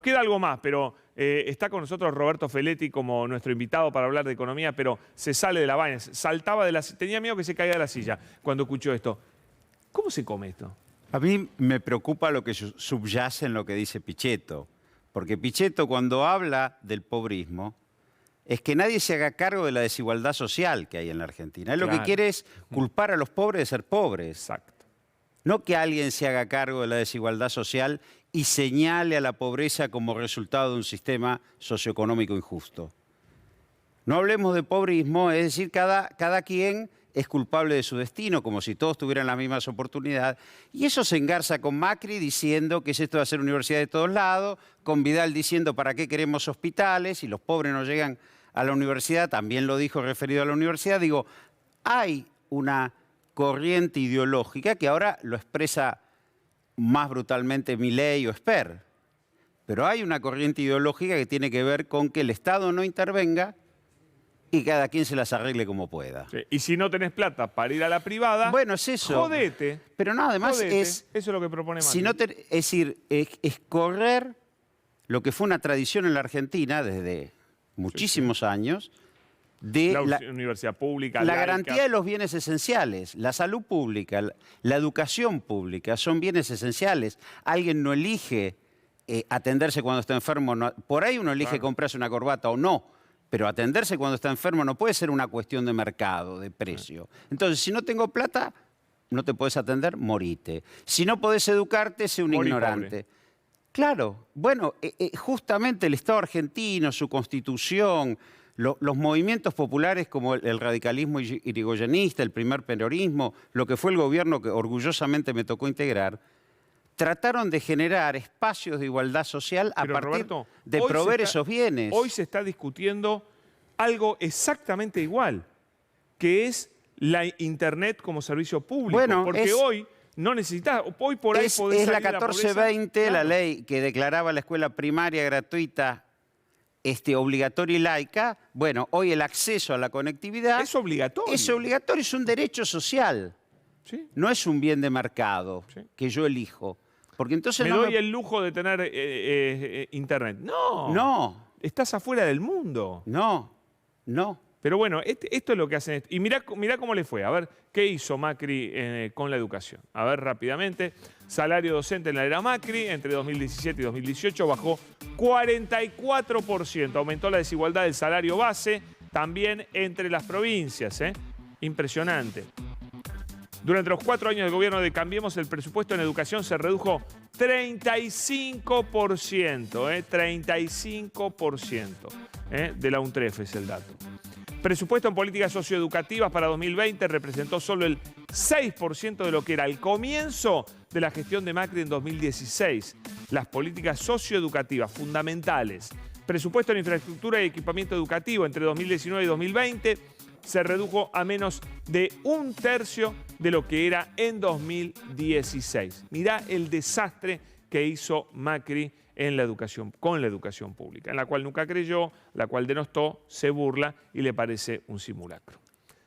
Queda algo más, pero está con nosotros Roberto Feletti como nuestro invitado para hablar de economía, pero se sale de la vaina, saltaba de la silla, tenía miedo que se caiga de la silla cuando escuchó esto. ¿Cómo se come esto? A mí me preocupa lo que subyace en lo que dice Pichetto, porque Pichetto cuando habla del pobrismo es que nadie se haga cargo de la desigualdad social que hay en la Argentina. Él lo que quiere es culpar a los pobres de ser pobres. Exacto. No que alguien se haga cargo de la desigualdad social y señale a la pobreza como resultado de un sistema socioeconómico injusto. No hablemos de pobrismo, es decir, cada quien es culpable de su destino, como si todos tuvieran las mismas oportunidades. Y eso se engarza con Macri diciendo que es esto de hacer universidad de todos lados, con Vidal diciendo para qué queremos hospitales y los pobres no llegan a la universidad, también lo dijo referido a la universidad. Digo, hay una corriente ideológica que ahora lo expresa más brutalmente Milei o Esper, pero hay una corriente ideológica que tiene que ver con que el Estado no intervenga y cada quien se las arregle como pueda. Sí. Y si no tenés plata para ir a la privada, bueno, es eso. Jodete. Pero no, además jodete. Eso es lo que propone Macri. Si no es decir, es correr lo que fue una tradición en la Argentina desde muchísimos años, de la universidad pública, la laica. garantía de los bienes esenciales, la salud pública, la educación pública, son bienes esenciales. Alguien no elige atenderse cuando está enfermo, por ahí uno elige comprarse una corbata o no, pero atenderse cuando está enfermo no puede ser una cuestión de mercado, de precio. Entonces, si no tengo plata, no te puedes atender, morite. Si no podés educarte, sé un ignorante. Pobre. Claro, bueno, justamente el Estado argentino, su constitución, los movimientos populares como el radicalismo irigoyenista, el primer peronismo, lo que fue el gobierno que orgullosamente me tocó integrar, trataron de generar espacios de igualdad social a partir Roberto, de proveer esos bienes. Hoy se está discutiendo algo exactamente igual, que es la Internet como servicio público. Bueno, porque hoy no necesitas, hoy por ahí podés salir la 1420, claro. La ley que declaraba la escuela primaria gratuita, obligatoria y laica. Bueno, hoy el acceso a la conectividad es obligatorio. Es obligatorio, es un derecho social. ¿Sí? No es un bien de mercado que yo elijo. Porque entonces me doy el lujo de tener Internet. No. No. Estás afuera del mundo. No. No. Pero bueno, esto es lo que hacen. Y mirá cómo le fue. A ver, ¿qué hizo Macri con la educación? A ver, rápidamente. Salario docente en la era Macri, entre 2017 y 2018, bajó 44%. Aumentó la desigualdad del salario base, también entre las provincias. Impresionante. Durante los 4 años del gobierno de Cambiemos, el presupuesto en educación se redujo 35%. 35%. De la UNTREF es el dato. Presupuesto en políticas socioeducativas para 2020 representó solo el 6% de lo que era el comienzo de la gestión de Macri en 2016. Las políticas socioeducativas fundamentales. Presupuesto en infraestructura y equipamiento educativo entre 2019 y 2020 se redujo a menos de 1/3 de lo que era en 2016. Mirá el desastre que hizo Macri en la educación, con la educación pública, en la cual nunca creyó, la cual denostó, se burla y le parece un simulacro.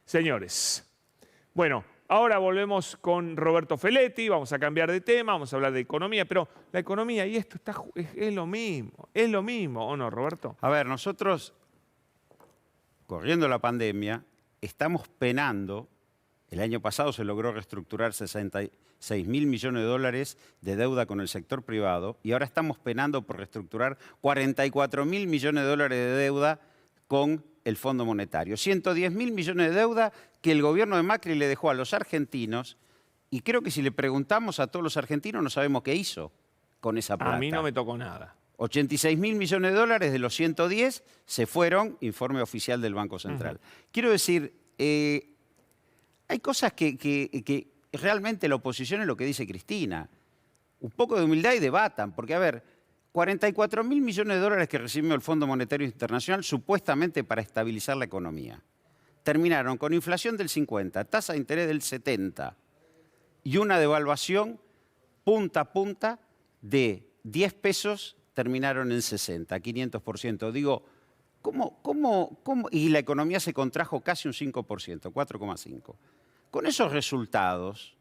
Señores, bueno, ahora volvemos con Roberto Feletti, vamos a cambiar de tema, vamos a hablar de economía, pero la economía y esto es lo mismo, ¿o no, Roberto? A ver, nosotros, corriendo la pandemia, estamos penando. El año pasado se logró reestructurar 66.000 millones de dólares de deuda con el sector privado y ahora estamos penando por reestructurar 44.000 millones de dólares de deuda con el Fondo Monetario. 110.000 millones de deuda que el gobierno de Macri le dejó a los argentinos y creo que si le preguntamos a todos los argentinos no sabemos qué hizo con esa plata. A mí no me tocó nada. 86.000 millones de dólares de los 110 se fueron, informe oficial del Banco Central. Quiero decir, hay cosas que realmente la oposición es lo que dice Cristina. Un poco de humildad y debatan, porque a ver, 44.000 millones de dólares que recibió el Fondo Monetario Internacional supuestamente para estabilizar la economía. Terminaron con inflación del 50, tasa de interés del 70 y una devaluación punta a punta de 10 pesos terminaron en 60, 500%. Digo, ¿cómo? Y la economía se contrajo casi un 5%, 4,5%. Con esos resultados,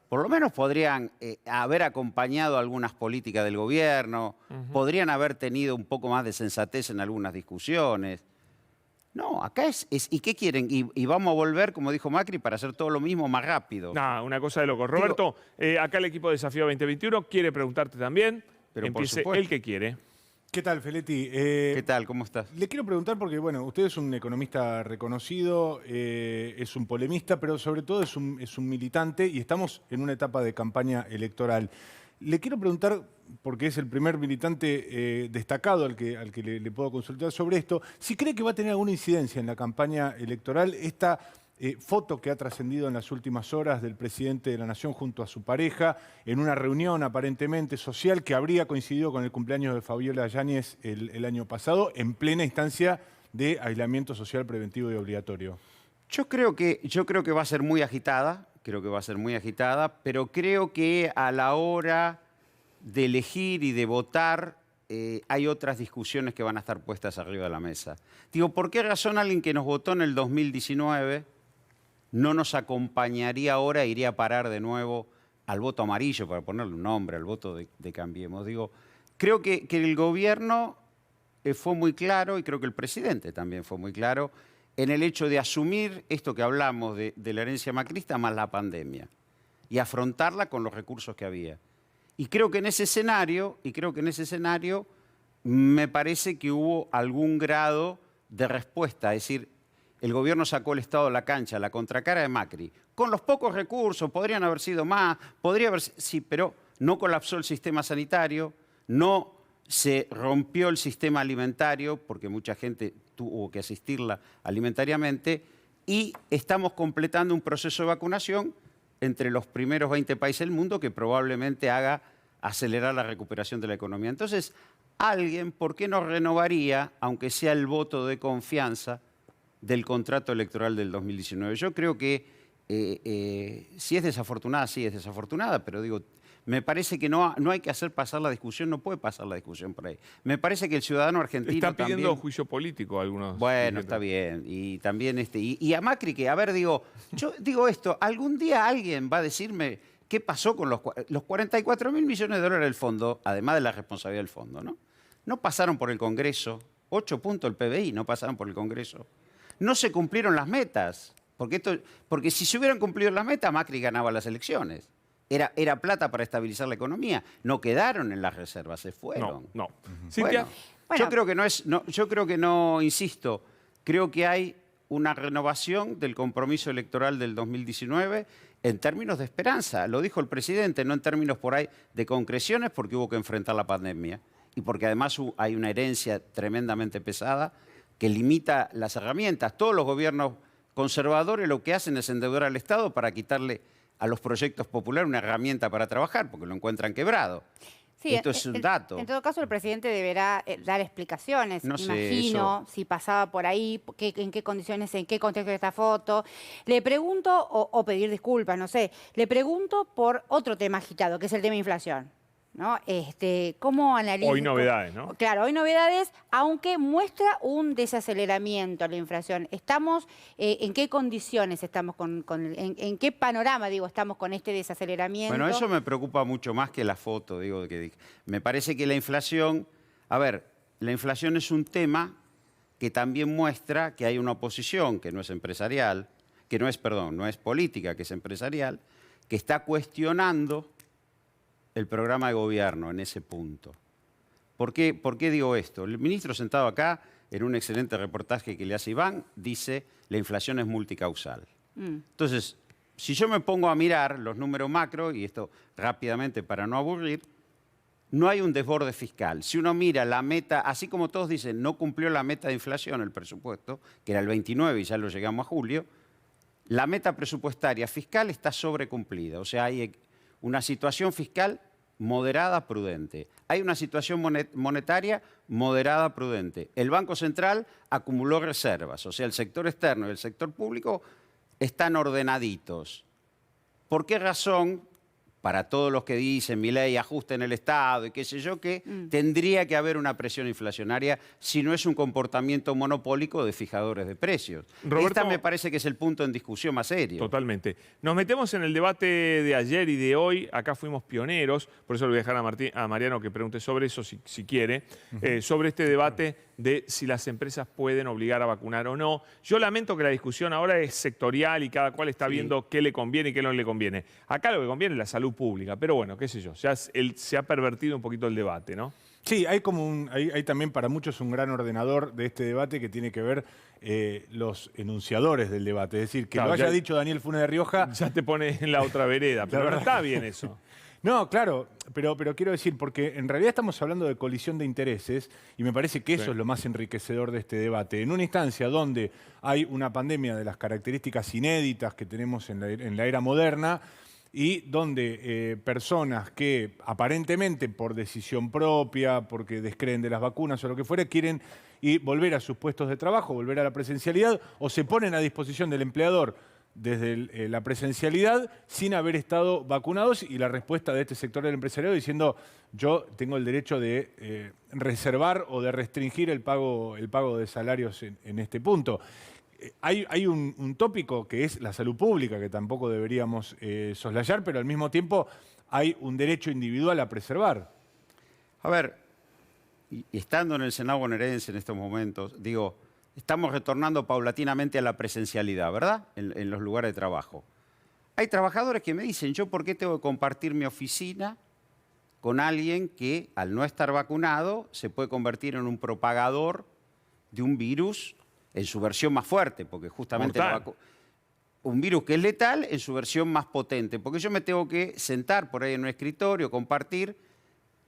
por lo menos podrían haber acompañado algunas políticas del gobierno, podrían haber tenido un poco más de sensatez en algunas discusiones. No, acá ¿y qué quieren? Y vamos a volver, como dijo Macri, para hacer todo lo mismo más rápido. Nah, una cosa de loco. Roberto, acá el equipo de Desafío 2021 quiere preguntarte también. Pero empiece el que quiere. ¿Qué tal, Feletti? ¿Qué tal? ¿Cómo estás? Le quiero preguntar porque, bueno, usted es un economista reconocido, es un polemista, pero sobre todo es un militante y estamos en una etapa de campaña electoral. Le quiero preguntar, porque es el primer militante destacado al que le puedo consultar sobre esto, si cree que va a tener alguna incidencia en la campaña electoral esta foto que ha trascendido en las últimas horas del presidente de la Nación junto a su pareja en una reunión aparentemente social que habría coincidido con el cumpleaños de Fabiola Yáñez el año pasado, en plena instancia de aislamiento social preventivo y obligatorio. Yo creo que va a ser muy agitada, pero creo que a la hora de elegir y de votar hay otras discusiones que van a estar puestas arriba de la mesa. Digo, ¿por qué razón alguien que nos votó en el 2019 no nos acompañaría ahora e iría a parar de nuevo al voto amarillo, para ponerle un nombre, al voto de Cambiemos? Digo, creo que el gobierno fue muy claro, y creo que el presidente también fue muy claro, en el hecho de asumir esto que hablamos de la herencia macrista más la pandemia y afrontarla con los recursos que había. Y creo que en ese escenario, me parece que hubo algún grado de respuesta, es decir, el gobierno sacó el Estado de la cancha, la contracara de Macri, con los pocos recursos, podrían haber sido más, sí, pero no colapsó el sistema sanitario, no se rompió el sistema alimentario, porque mucha gente tuvo que asistirla alimentariamente, y estamos completando un proceso de vacunación entre los primeros 20 países del mundo que probablemente haga acelerar la recuperación de la economía. Entonces, alguien, ¿por qué no renovaría, aunque sea el voto de confianza, del contrato electoral del 2019? Yo creo que si es desafortunada, sí es desafortunada, pero digo, me parece que no hay que hacer pasar la discusión, no puede pasar la discusión por ahí. Me parece que el ciudadano argentino Están pidiendo también, juicio político algunos. bueno, está bien. Y también y a Macri que, a ver, digo, yo digo esto, algún día alguien va a decirme qué pasó con los 44.000 millones de dólares del fondo, además de la responsabilidad del fondo, ¿no? No pasaron por el Congreso, 8 puntos el PBI no pasaron por el Congreso. No se cumplieron las metas, porque si se hubieran cumplido las metas, Macri ganaba las elecciones. Era plata para estabilizar la economía. No quedaron en las reservas, se fueron. No. Cintia. Bueno, yo creo que no, insisto, creo que hay una renovación del compromiso electoral del 2019 en términos de esperanza. Lo dijo el presidente, no en términos por ahí de concreciones, porque hubo que enfrentar la pandemia y porque además hay una herencia tremendamente pesada que limita las herramientas. Todos los gobiernos conservadores lo que hacen es endeudar al Estado para quitarle a los proyectos populares una herramienta para trabajar, porque lo encuentran quebrado. Sí, esto es un dato. En todo caso, el presidente deberá dar explicaciones, no imagino, si pasaba por ahí, en qué condiciones, en qué contexto de esta foto. Le pregunto, o pedir disculpas, no sé, le pregunto por otro tema agitado, que es el tema inflación, ¿no? ¿Cómo analiza? Hoy novedades, ¿no? Claro, hoy novedades, aunque muestra un desaceleramiento a la inflación. ¿Estamos, en qué condiciones estamos en qué panorama, digo, estamos con este desaceleramiento? Bueno, eso me preocupa mucho más que la foto, digo, que me parece que la inflación, a ver, la inflación es un tema que también muestra que hay una oposición que no es empresarial, no es política, que es empresarial, que está cuestionando el programa de gobierno en ese punto. ¿Por qué digo esto? El ministro sentado acá, en un excelente reportaje que le hace Iván, dice la inflación es multicausal. Entonces, si yo me pongo a mirar los números macro, y esto rápidamente para no aburrir, no hay un desborde fiscal. Si uno mira la meta, así como todos dicen, no cumplió la meta de inflación el presupuesto, que era el 29 y ya lo llegamos a julio, la meta presupuestaria fiscal está sobrecumplida. O sea, hay una situación fiscal moderada, prudente. Hay una situación monetaria moderada, prudente. El Banco Central acumuló reservas, o sea, el sector externo y el sector público están ordenaditos. ¿Por qué razón para todos los que dicen Milei ajusten el Estado y qué sé yo, que tendría que haber una presión inflacionaria si no es un comportamiento monopólico de fijadores de precios. Roberto, Esta me parece que es el punto en discusión más serio. Totalmente. Nos metemos en el debate de ayer y de hoy. Acá fuimos pioneros, por eso le voy a dejar a Mariano que pregunte sobre eso si quiere, sobre este debate de si las empresas pueden obligar a vacunar o no. Yo lamento que la discusión ahora es sectorial y cada cual está viendo qué le conviene y qué no le conviene. Acá lo que conviene es la salud pública, pero bueno, qué sé yo, ya se ha pervertido un poquito el debate, ¿no? Sí, hay hay también para muchos un gran ordenador de este debate que tiene que ver los enunciadores del debate. Es decir, que Claro, lo haya ya- dicho Daniel Funes de Rioja. Ya te pone en la otra vereda, pero no verdad está bien eso. No, claro, pero quiero decir, porque en realidad estamos hablando de colisión de intereses y me parece que eso Sí. es lo más enriquecedor de este debate. En una instancia donde hay una pandemia de las características inéditas que tenemos en la era moderna y donde personas que aparentemente por decisión propia, porque descreen de las vacunas o lo que fuera, quieren volver a sus puestos de trabajo, volver a la presencialidad o se ponen a disposición del empleador desde la presencialidad sin haber estado vacunados y la respuesta de este sector del empresariado diciendo yo tengo el derecho de reservar o de restringir el pago de salarios en este punto. Hay un tópico que es la salud pública, que tampoco deberíamos soslayar, pero al mismo tiempo hay un derecho individual a preservar. A ver, y estando en el Senado bonaerense en estos momentos, digo, estamos retornando paulatinamente a la presencialidad, ¿verdad? En los lugares de trabajo. Hay trabajadores que me dicen, ¿yo por qué tengo que compartir mi oficina con alguien que, al no estar vacunado, se puede convertir en un propagador de un virus en su versión más fuerte? Porque justamente Mortal. un virus que es letal en su versión más potente. Porque yo me tengo que sentar por ahí en un escritorio, compartir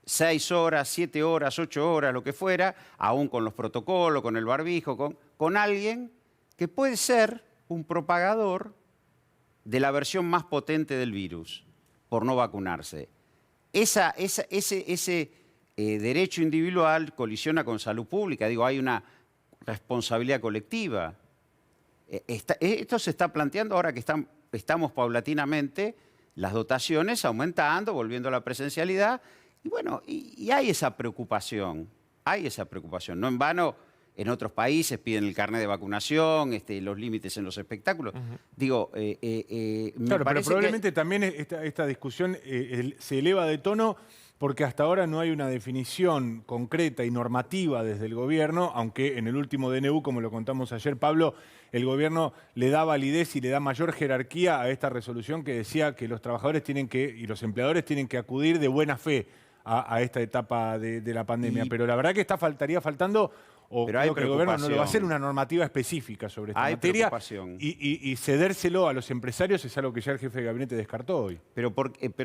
6 horas, 7 horas, 8 horas, lo que fuera, aún con los protocolos, con el barbijo, con alguien que puede ser un propagador de la versión más potente del virus, por no vacunarse. Ese derecho individual colisiona con salud pública. Digo, hay una responsabilidad colectiva. Esto se está planteando ahora que estamos paulatinamente las dotaciones aumentando, volviendo a la presencialidad. Y bueno, y hay esa preocupación, No en vano, en otros países piden el carnet de vacunación, los límites en los espectáculos. Digo, me Claro, pero parece probablemente también esta discusión se eleva de tono porque hasta ahora no hay una definición concreta y normativa desde el gobierno, aunque en el último DNU, como lo contamos ayer, Pablo, el gobierno le da validez y le da mayor jerarquía a esta resolución que decía que los trabajadores y los empleadores tienen que acudir de buena fe a esta etapa de la pandemia. Pero la verdad que estaría faltando, o Pero hay creo que el gobierno no lo va a hacer, preocupación. una normativa específica sobre esta Hay materia. preocupación. Y cedérselo a los empresarios es algo que ya el jefe de gabinete descartó hoy. Pero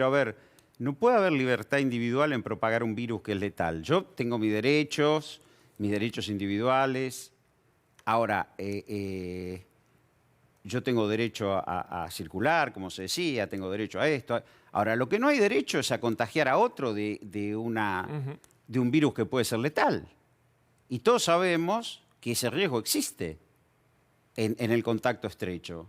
a ver, no puede haber libertad individual en propagar un virus que es letal. Yo tengo mis derechos individuales. Ahora, yo tengo derecho a circular, como se decía, tengo derecho a esto. Ahora, lo que no hay derecho es a contagiar a otro de un virus que puede ser letal. Y todos sabemos que ese riesgo existe en el contacto estrecho.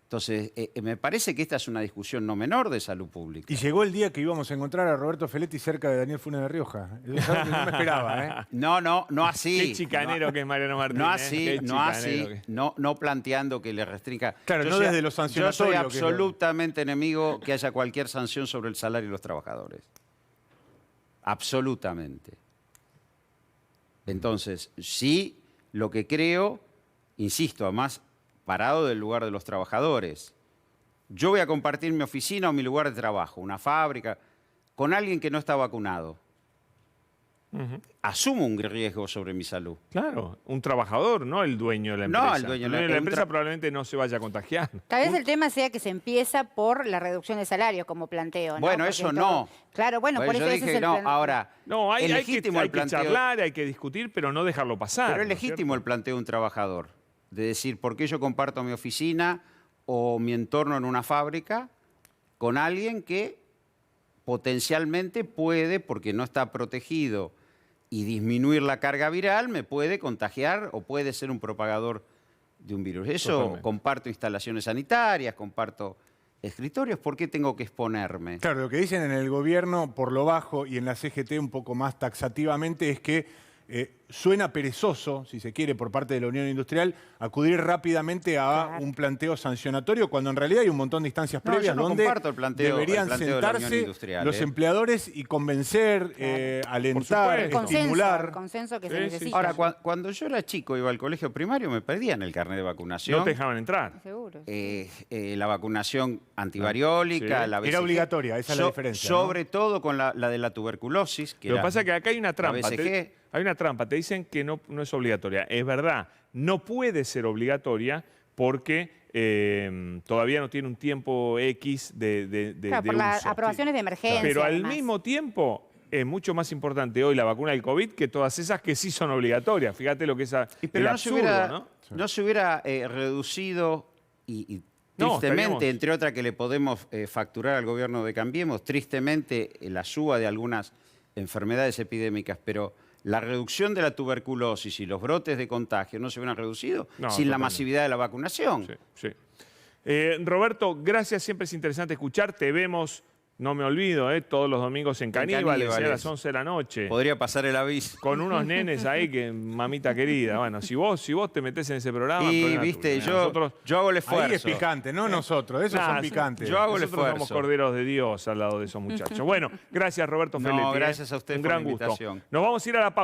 Entonces, me parece que esta es una discusión no menor de salud pública. Y llegó el día que íbamos a encontrar a Roberto Feletti cerca de Daniel Funes de Rioja. Es algo que no me esperaba, ¿eh? No así. Qué chicanero que es Mariano Martínez. No así, Qué no así, chicanero que- no planteando que le restrinja. Claro, Yo no desde lo sancionatorio, Yo soy que es lo- absolutamente enemigo que haya cualquier sanción sobre el salario de los trabajadores. Absolutamente. Entonces, sí, lo que creo, insisto, además, parado del lugar de los trabajadores. Yo voy a compartir mi oficina o mi lugar de trabajo, una fábrica, con alguien que no está vacunado. Asumo un riesgo sobre mi salud. Claro, un trabajador, no el dueño de la No, empresa. el dueño de El la- dueño de la un empresa probablemente no se vaya a contagiar. Tal vez el tema sea que se empieza por la reducción de salarios, como planteo, ¿no? Bueno, Porque eso todo- no. Claro, bueno, por yo eso ese dije es el no. plan- Ahora, No, es hay que legítimo el planteo. charlar, hay que discutir, pero no dejarlo pasar. Pero es ¿no es legítimo el cierto? planteo de un trabajador, de decir, ¿por qué yo comparto mi oficina o mi entorno en una fábrica con alguien que potencialmente puede, porque no está protegido y disminuir la carga viral, me puede contagiar o puede ser un propagador de un virus? Eso Totalmente. comparto instalaciones sanitarias, comparto escritorios, ¿por qué tengo que exponerme? Claro, lo que dicen en el gobierno por lo bajo y en la CGT un poco más taxativamente es que suena perezoso, si se quiere, por parte de la Unión Industrial, acudir rápidamente a un planteo sancionatorio, cuando en realidad hay un montón de instancias No, previas yo no donde comparto el planteo deberían de la Unión sentarse Industrial, los empleadores y convencer, alentar, supuesto. estimular. El consenso que Sí, se sí. necesita. Ahora, cuando yo era chico, iba al colegio primario, me pedían el carnet de vacunación. No te dejaban entrar. Seguro. La vacunación antivariólica, Sí. la BCG. Era obligatoria, esa es la diferencia, ¿no? Sobre todo con la de la tuberculosis. Lo que era pasa es que acá hay una trampa. la BCG. Hay una trampa. Te dicen que no es obligatoria. Es verdad, no puede ser obligatoria porque todavía no tiene un tiempo X de Claro, por las uso. aprobaciones de emergencia. Pero al además. mismo tiempo es mucho más importante hoy la vacuna del COVID que todas esas que sí son obligatorias. Fíjate lo que es Pero el no se absurdo, hubiera, ¿no? no se hubiera reducido y No, tristemente, estaríamos- entre otras que le podemos facturar al gobierno de Cambiemos, tristemente la suba de algunas enfermedades epidémicas, pero la reducción de la tuberculosis y los brotes de contagio no se hubieran reducido No, sin la totalmente. masividad de la vacunación. Sí, sí. Roberto, gracias, siempre es interesante escuchar. Te vemos, no me olvido, todos los domingos en Caníbales, a las 11 de la noche. Podría pasar el aviso. Con unos nenes ahí que, mamita querida, bueno, si vos te metés en ese programa... Y, problema viste, tuyo. yo, Nosotros, yo hago el esfuerzo. Ahí es picante, no nosotros, esos Nah, son picantes. yo hago el nosotros somos esfuerzo. corderos de Dios al lado de esos muchachos. Bueno, gracias Roberto No, Feletti. gracias a usted Un por la gran gusto. invitación. Nos vamos a ir a la pausa.